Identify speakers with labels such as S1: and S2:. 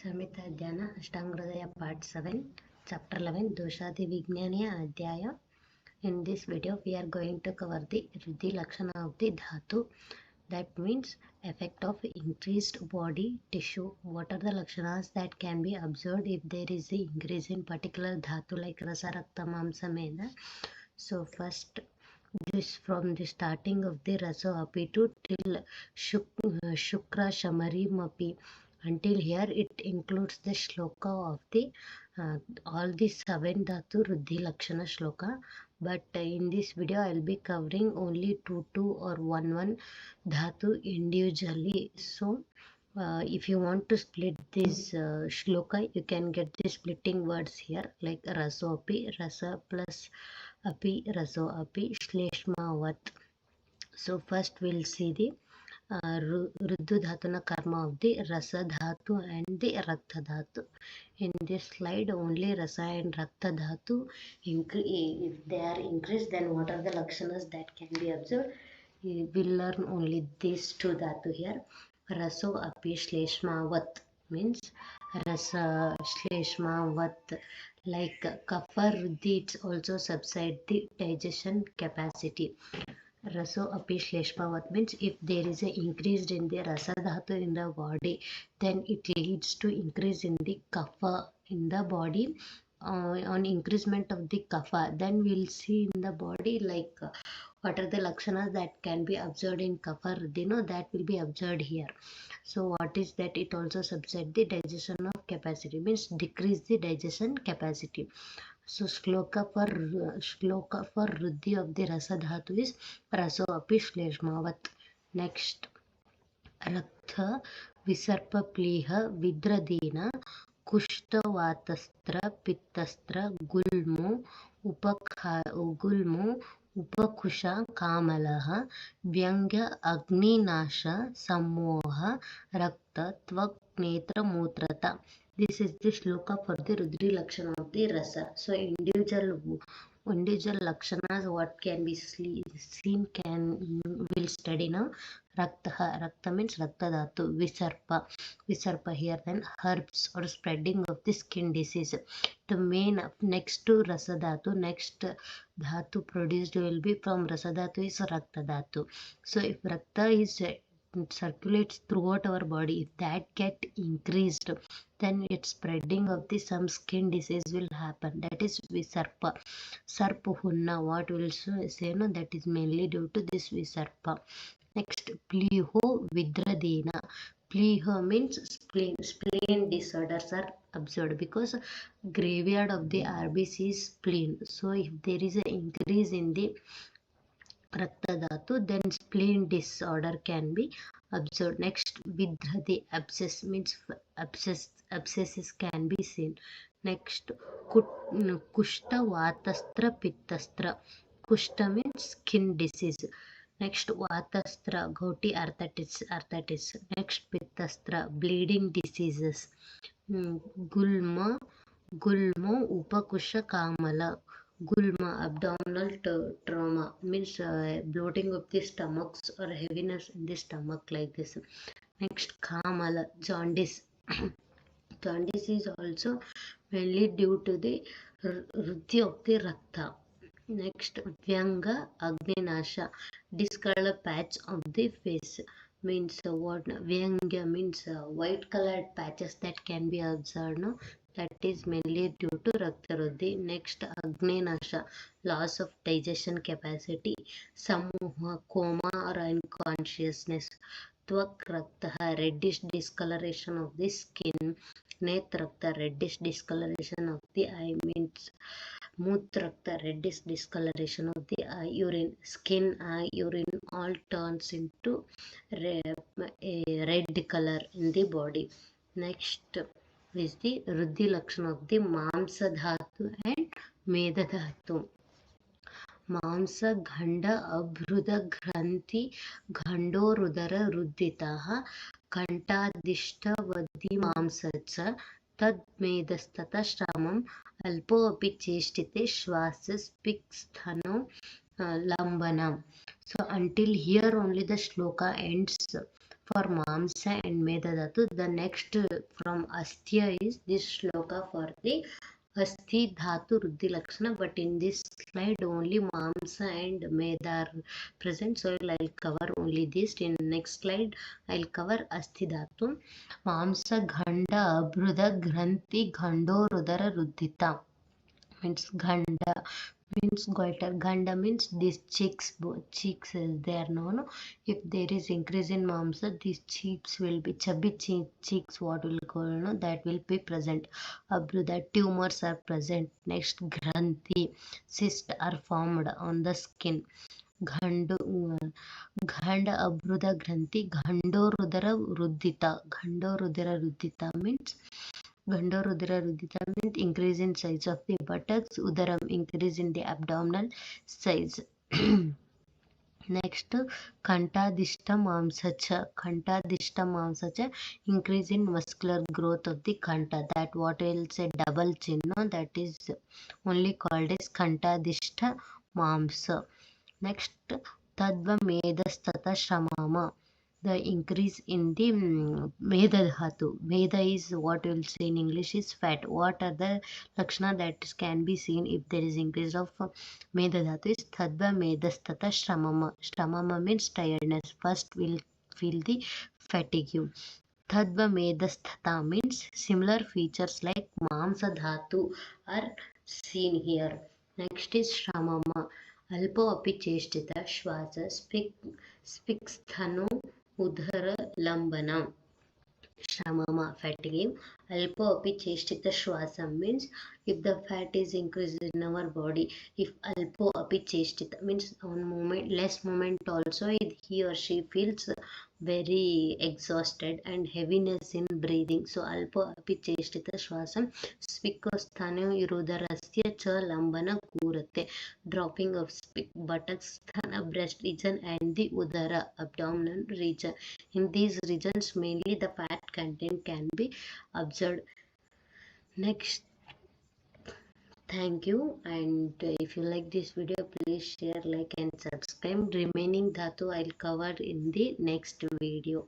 S1: Samhita Dhyana Ashtangradaya Part 7 Chapter 11 Doshadi Vijnaniya Adhyaya. In this video we are going to cover the Riddhi Lakshana of the Dhatu. That means effect of increased body tissue. What are the Lakshanas that can be observed if there is an increase in particular Dhatu like Rasa, Rakta, Mamsa, Meda. So first, this from the starting of the Raso Api to till Shukra Shamari Mapi. Until here it includes the shloka of the all the 7 Dhatu Ruddhi Lakshana shloka. But in this video I will be covering only 2 or 1 Dhatu individually. So if you want to split this shloka, you can get the splitting words here like Raso Api, Rasa plus Api, Raso Api, Shleshmavat. So first we'll see the Ruddhu Dhatuna karma of the Rasa Dhatu and the Rakta Dhatu. In this slide only Rasa and Rakta Dhatu, if they are increased, then what are the Lakshanas that can be observed? We will learn only these 2 Dhatu here. Raso Api Shleshmavat means Rasa Shleshmavat, like Kapha Ruddhi, it also subside the digestion capacity. Raso Api Shleshmavat means if there is an increase in the Rasa Dhatu in the body, then it leads to increase in the Kapha in the body. On increasement of the Kapha, then we'll see in the body like what are the Lakshanas that can be observed in Kapha Ruddhi, that will be observed here. So what is that? It also subside the digestion of capacity, means decrease the digestion capacity. So shloka for Ruddhi of the Rasa Dhatu is Raso Api Shleshmavat. Next, Raktha Visarpa Pliha Vidradina Kushtavatastra Pittastra Gulmo Upakusha Kamalaha Vyangya Agninasha Sammoha Rakta Tvak Netra Mutrata. This is the shloka for the Ruddhi Lakshana of the Rasa. So individual Lakshanas what can be seen will study now. Rakta means Rakta Dhatu. Visarpa here, then herbs or spreading of the skin disease. The main next to Rasa Dhatu, next Dhatu produced will be from Rasa Dhatu is Rakta Dhatu. So if Rakta is circulates throughout our body, if that get increased, then its spreading of the some skin disease will happen. That is Visarpa. Sarpa Hunna, what will say, no, that is mainly due to this Visarpa. Next, Pliho Vidradena. Pliho means spleen disorders are observed because graveyard of the RBC is spleen. So if there is an increase in the Rakta Dhatu, then spleen disorder can be observed. Next, Vidradhi, abscess means abscesses can be seen. Next, Kushta Vatastra Pittastra. Kushta means skin disease. Next, Vatastra, gouty arthritis. Next, Pittastra, bleeding diseases. Gulmo, Upakusha Kamala. Gulma, abdominal trauma, means bloating of the stomachs or heaviness in the stomach like this. Next, Kamala, jaundice. Jaundice is also mainly due to the Ruddhi of the Rakta. Next, Vyanga Agninasha, discolored patch of the face. Means what? Vyanga means white colored patches that can be observed, no? That is mainly due to Rakta Ruddhi. Next, Agninasha, loss of digestion capacity. Samoha, coma or unconsciousness. Tvak Raktaha, reddish discoloration of the skin. Netrakta, reddish discoloration of the eye. Means Mutrakta, reddish discoloration of the eye. Urine, skin, eye, urine all turns into red color in the body. Next is the Ruddhi Lakshana of the Mamsa Dhatu and Meda Dhatu. Mamsa Ghanda Abhruda Granthi Ghando Rudara Rudditaha Kantadishta Vadi Mamsacha Tad Medastata Shramam Alpo Api Cheshtite Shvasas Piksthano Lambanam. So until here only the shloka ends. for Mamsa and Meda Dhatu. The next from Asthya is this shloka for the Asthi Dhatu Ruddhi Lakshana, but in this slide only Mamsa and Meda are present, so I'll cover only this. In next slide I'll cover Asthi Dhatu. Mamsa Ghanda Abruda Granthi Ghando Rudara Ruddhita means Ghanda means goiter. Ganda means these cheeks is there. No. If there is increase in mamsa, these cheeks will be chubby cheeks. What will go? No, that will be present. Abruda tumors are present. Next, granthi cysts are formed on the skin. Ghanda abruda granthi ghando rudara ruddita means Gandharudra Rudita means increase in size of the buttocks, Udaram increase in the abdominal size. Next, Kantadishta Mamsacha increase in muscular growth of the Kanta. That what will say double chin, no? That is only called as Kantadishta Mamsa. Next, Tadva Medastata Shramama. The increase in the Meda Dhatu. Meda is what we will say in English is fat. What are the Lakshana that can be seen if there is increase of Meda Dhatu is Tadva Medastata Shramama. Shramama means tiredness. First we'll feel the fatigue. Tadva Medasthata means similar features like Mamsa Dhatu are seen here. Next is Shramama. Alpo api cheshtita shvasa spiksthano udhara lambana. Shramama fatigue. Alpo api cheshtita shvasa means if the fat is increased in our body. If alpo api cheshtita means on moment, less moment also he or she feels very exhausted and heaviness in breathing. So alpo api cheshtita shvasam spikosthano irudarasya cha lambana kurate. Dropping of buttocks, sthana breast region and the udara abdominal region. In these regions mainly the fat content can be observed. Next, thank you, and if you like this video please share, like and subscribe. Remaining dhatu I'll cover in the next video.